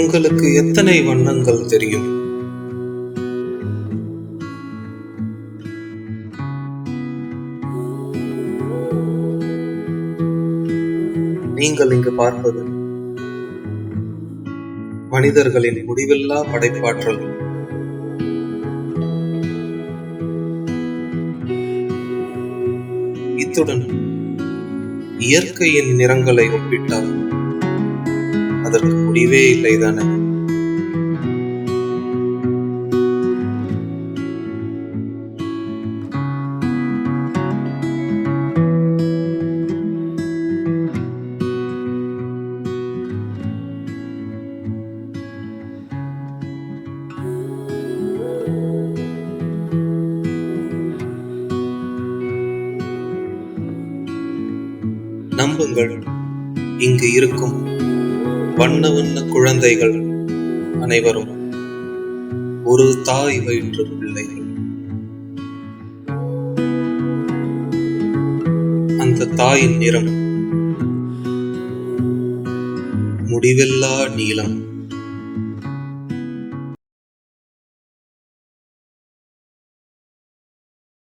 உங்களுக்கு எத்தனை வண்ணங்கள் தெரியும்? நீங்கள் இங்கு பார்ப்பது மனிதர்களின் முடிவில்லா படைப்பாற்றல். இத்துடன் இயற்கையின் நிறங்களை ஒப்பிட்டால் அதற்கு முடிவே இல்லைதானே. நம்புங்கள், இங்கு இருக்கும் வண்ண வண்ண குழந்தைகள் அனைவரும் ஒரு தாய் வயிற்று பிள்ளைகள். அந்த தாயின் நிறம் முடிவில்லா நீலம்.